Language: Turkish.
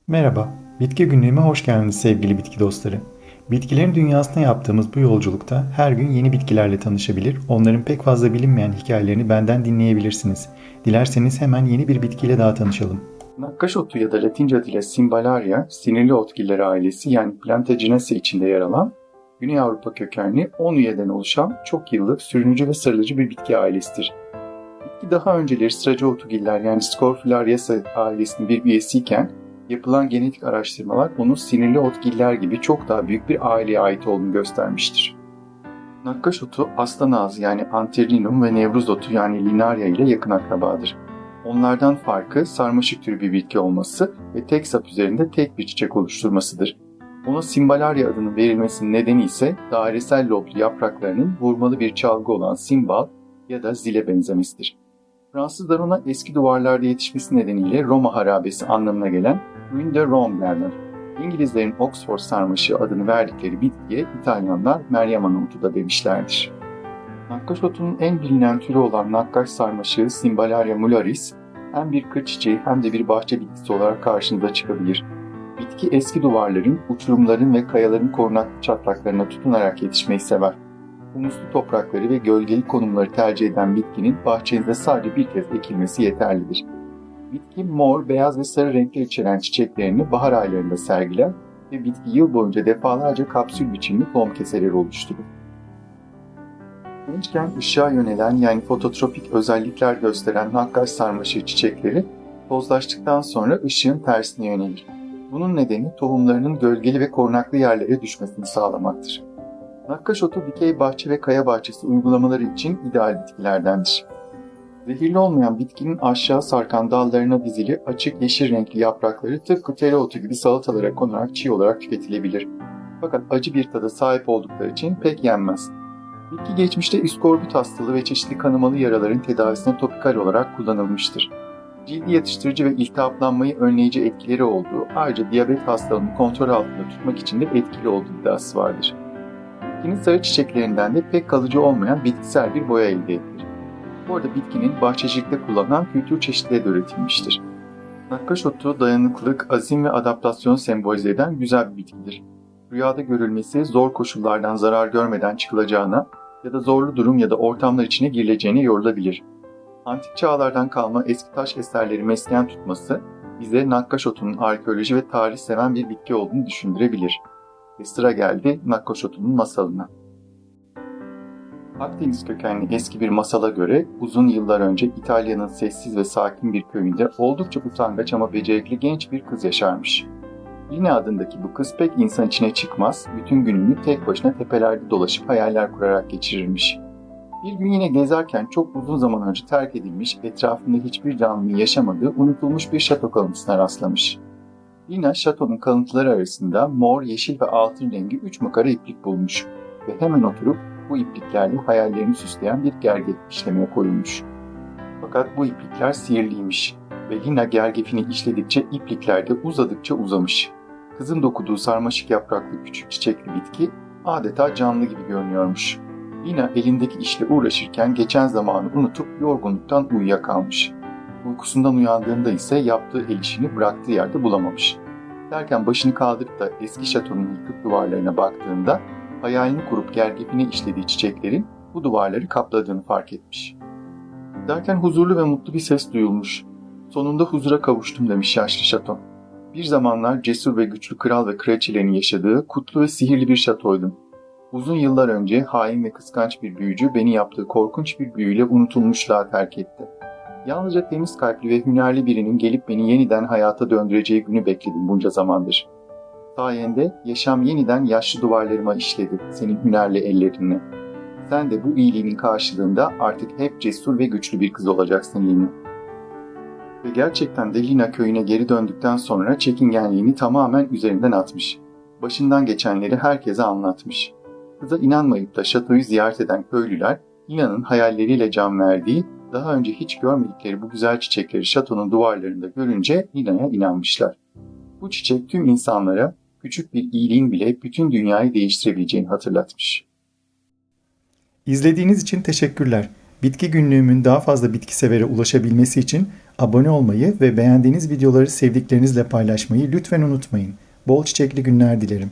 Merhaba, Bitki Günlüğü'me hoş geldiniz sevgili bitki dostları. Bitkilerin dünyasına yaptığımız bu yolculukta her gün yeni bitkilerle tanışabilir, onların pek fazla bilinmeyen hikayelerini benden dinleyebilirsiniz. Dilerseniz hemen yeni bir bitkiyle daha tanışalım. Nakkaş otu ya da Latince adıyla Cymbalarea, sinirli otgiller ailesi yani Plantagenaceae içinde yer alan, Güney Avrupa kökenli 10 üyeden oluşan çok yıllık sürünücü ve sarılıcı bir bitki ailesidir. Bitki daha önceleri sıracı otugiller yani Scrophulariaceae ailesinin bir üyesiyken, yapılan genetik araştırmalar onun sinirli otgiller gibi çok daha büyük bir aileye ait olduğunu göstermiştir. Nakkaş otu aslan ağzı yani Antherinum ve Nevruz otu yani Linaria ile yakın akrabadır. Onlardan farkı sarmaşık türü bir bitki olması ve tek sap üzerinde tek bir çiçek oluşturmasıdır. Ona Cymbalarea adının verilmesinin nedeni ise dairesel loblu yapraklarının vurmalı bir çalgı olan simbal ya da zile benzemesidir. Fransızlar ona eski duvarlarda yetişmesi nedeniyle Roma harabesi anlamına gelen Ruine de Rome derler. İngilizlerin Oxford sarmaşığı adını verdikleri bitkiye İtalyanlar Meryem Ana otu da demişlerdir. Nakkaş otunun en bilinen türü olan nakkaş sarmaşığı Cymbalarea mularis, hem bir kır çiçeği hem de bir bahçe bitkisi olarak karşınıza çıkabilir. Bitki eski duvarların, uçurumların ve kayaların korunaklı çatlaklarına tutunarak yetişmeyi sever. Humuslu toprakları ve gölgeli konumları tercih eden bitkinin bahçenizde sadece bir kez ekilmesi yeterlidir. Bitki mor, beyaz ve sarı renkler içeren çiçeklerini bahar aylarında sergiler ve bitki yıl boyunca defalarca kapsül biçimli tohum keseleri oluşturur. Gençken ışığa yönelen yani fototropik özellikler gösteren nakkaş sarmaşığı çiçekleri tozlaştıktan ışığın tersine yönelir. Bunun nedeni tohumlarının gölgeli ve korunaklı yerlere düşmesini sağlamaktır. Nakkaş otu dikey bahçe ve kaya bahçesi uygulamaları için ideal bitkilerdendir. Zehirli olmayan bitkinin aşağı sarkan dallarına dizili açık yeşil renkli yaprakları tıpkı tereotu gibi salatalara konarak çiğ olarak tüketilebilir. Fakat acı bir tada sahip oldukları için pek yenmez. Bitki geçmişte iskorbut hastalığı ve çeşitli kanamalı yaraların tedavisine topikal olarak kullanılmıştır. Cildi yatıştırıcı ve iltihaplanmayı önleyici etkileri olduğu, ayrıca diyabet hastalığını kontrol altında tutmak için de etkili olduğu iddiası vardır. Bitkinin sarı çiçeklerinden de pek kalıcı olmayan bitkisel bir boya elde edilir. Bu arada bitkinin bahçecilikte kullanılan kültür çeşitleri de üretilmiştir. Nakkaş otu dayanıklılık, azim ve adaptasyonu sembolize eden güzel bir bitkidir. Rüyada görülmesi zor koşullardan zarar görmeden çıkılacağına ya da zorlu durum ya da ortamlar içine girileceğine yorulabilir. Antik çağlardan kalma eski taş eserleri mesken tutması bize nakkaş otunun arkeoloji ve tarih seven bir bitki olduğunu düşündürebilir. Ve sıra geldi nakkaş otunun masalına. Akdeniz kökenli eski bir masala göre uzun yıllar önce İtalya'nın sessiz ve sakin bir köyünde oldukça utangaç ama becerikli genç bir kız yaşarmış. Lina adındaki bu kız pek insan içine çıkmaz, bütün gününü tek başına tepelerde dolaşıp hayaller kurarak geçirirmiş. Bir gün yine gezerken çok uzun zaman önce terk edilmiş, etrafında hiçbir canlının yaşamadığı unutulmuş bir şato kalıntısına rastlamış. Lina şatonun kalıntıları arasında mor, yeşil ve altın rengi 3 makara iplik bulmuş ve hemen oturup bu ipliklerle hayallerini süsleyen bir gergef işlemeye koyulmuş. Fakat bu iplikler sihirliymiş ve Lina gergefini işledikçe iplikler de uzadıkça uzamış. Kızın dokuduğu sarmaşık yapraklı küçük çiçekli bitki adeta canlı gibi görünüyormuş. Lina elindeki işle uğraşırken geçen zamanı unutup yorgunluktan uyuyakalmış. Uykusundan uyandığında ise yaptığı el işini bıraktığı yerde bulamamış. Derken başını kaldırıp da eski şatonun yıkık duvarlarına baktığında hayalini kurup gergefine işlediği çiçeklerin bu duvarları kapladığını fark etmiş. Derken huzurlu ve mutlu bir ses duyulmuş. Sonunda huzura kavuştum demiş yaşlı şaton. Bir zamanlar cesur ve güçlü kral ve kraliçelerin yaşadığı kutlu ve sihirli bir şatoydum. Uzun yıllar önce hain ve kıskanç bir büyücü beni yaptığı korkunç bir büyüyle unutulmuşluğa terk etti. Yalnızca temiz kalpli ve hünerli birinin gelip beni yeniden hayata döndüreceği günü bekledim bunca zamandır. Sayende yaşam yeniden yaşlı duvarlarıma işledi senin hünerli ellerinle. Sen de bu iyiliğinin karşılığında artık hep cesur ve güçlü bir kız olacaksın Lina. Ve gerçekten de Lina köyüne geri döndükten sonra çekingenliğini tamamen üzerinden atmış. Başından geçenleri herkese anlatmış. Kıza inanmayıp da şatoyu ziyaret eden köylüler Lina'nın hayalleriyle can verdiği, daha önce hiç görmedikleri bu güzel çiçekleri şatonun duvarlarında görünce Lina'ya inanmışlar. Bu çiçek tüm insanlara küçük bir iyiliğin bile bütün dünyayı değiştirebileceğini hatırlatmış. İzlediğiniz için teşekkürler. Bitki günlüğümün daha fazla bitki severe ulaşabilmesi için abone olmayı ve beğendiğiniz videoları sevdiklerinizle paylaşmayı lütfen unutmayın. Bol çiçekli günler dilerim.